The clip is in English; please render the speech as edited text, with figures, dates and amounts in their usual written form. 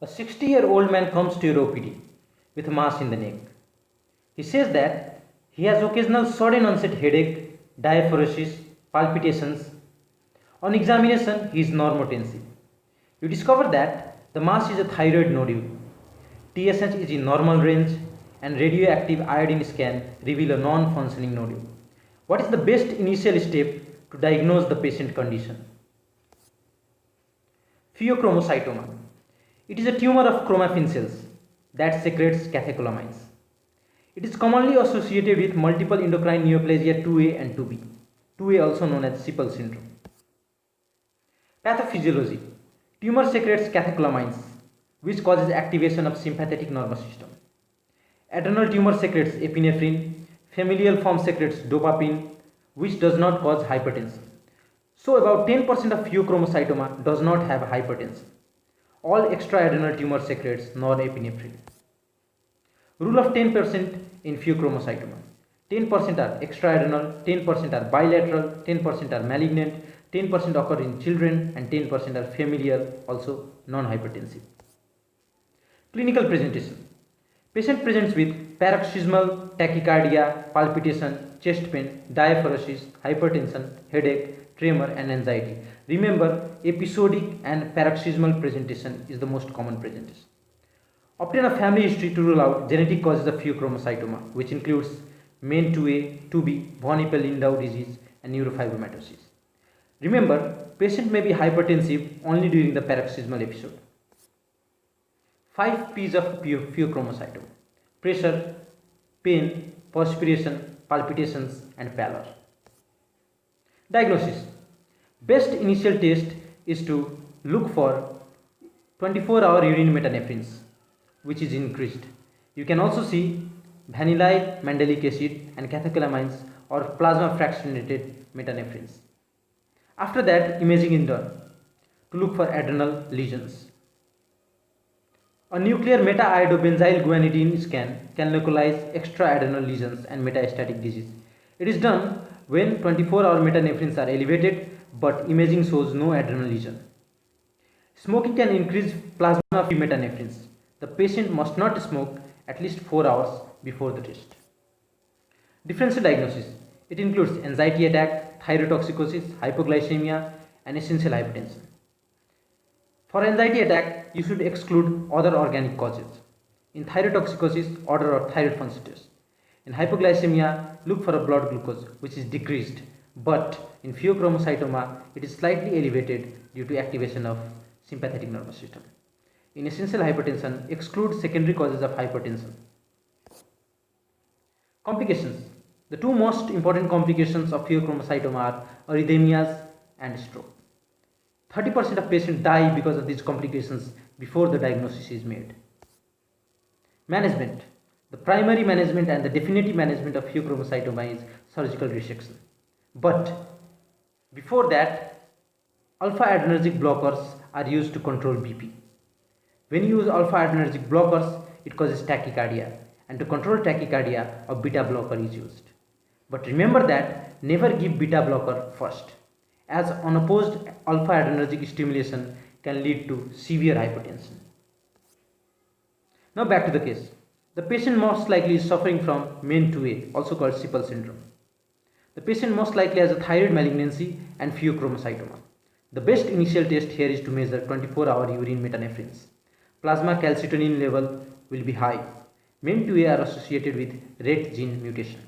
A 60-year-old man comes to your OPD with a mass in the neck. He says that he has occasional sudden onset headache, diaphoresis, palpitations. On examination, he is normotensive. You discover that the mass is a thyroid nodule. TSH is in normal range and radioactive iodine scan reveal a non-functioning nodule. What is the best initial step to diagnose the patient condition? Pheochromocytoma. It is a tumor of chromaffin cells that secretes catecholamines. It is commonly associated with multiple endocrine neoplasia 2A and 2B, 2A also known as Sippel syndrome. Pathophysiology. Tumor secretes catecholamines, which causes activation of sympathetic nervous system. Adrenal tumor secretes epinephrine, familial form secretes dopamine, which does not cause hypertension. So about 10% of pheochromocytoma does not have hypertension. All extraadrenal tumor secretes norepinephrine. Rule of 10% in pheochromocytoma. 10% are extraadrenal, 10% are bilateral, 10% are malignant, 10% occur in children, and 10% are familial, also non-hypertensive. Clinical presentation. Patient presents with paroxysmal tachycardia, palpitation, chest pain, diaphoresis, hypertension, headache, tremor, and anxiety. Remember, episodic and paroxysmal presentation is the most common presentation. Obtain a family history to rule out genetic causes of pheochromocytoma, which includes MEN2A, 2B, von Hippel-Lindau disease, and neurofibromatosis. Remember, patient may be hypertensive only during the paroxysmal episode. 5 P's of pheochromocytoma: pressure, pain, perspiration, palpitations, and pallor. Diagnosis. Best initial test is to look for 24-hour urine metanephrines, which is increased. You can also see vanillin mandelic acid and catecholamines or plasma fractionated metanephrines. After that, imaging is done to look for adrenal lesions. A nuclear meta-iodobenzyl guanidine scan can localize extraadrenal lesions and metastatic disease. It is done when 24-hour metanephrines are elevated but imaging shows no adrenal lesion. Smoking can increase plasma-free metanephrines. The patient must not smoke at least 4 hours before the test. Differential diagnosis. It includes anxiety attack, thyrotoxicosis, hypoglycemia, and essential hypertension. For anxiety attack, you should exclude other organic causes. In thyrotoxicosis, order a thyroid function test. In hypoglycemia, look for a blood glucose, which is decreased, but in pheochromocytoma, it is slightly elevated due to activation of sympathetic nervous system. In essential hypertension, exclude secondary causes of hypertension. Complications. The two most important complications of pheochromocytoma are arrhythmias and stroke. 30% of patients die because of these complications before the diagnosis is made. Management. The primary management and the definitive management of pheochromocytoma is surgical resection. But before that, alpha-adrenergic blockers are used to control BP. When you use alpha-adrenergic blockers, it causes tachycardia, and to control tachycardia, a beta blocker is used. But remember that never give beta blocker first, as unopposed alpha-adrenergic stimulation can lead to severe hypertension. Now back to the case. The patient most likely is suffering from MEN2A, also called Sippel syndrome. The patient most likely has a thyroid malignancy and pheochromocytoma. The best initial test here is to measure 24-hour urine metanephrines. Plasma calcitonin level will be high. MEN2A are associated with RET gene mutation.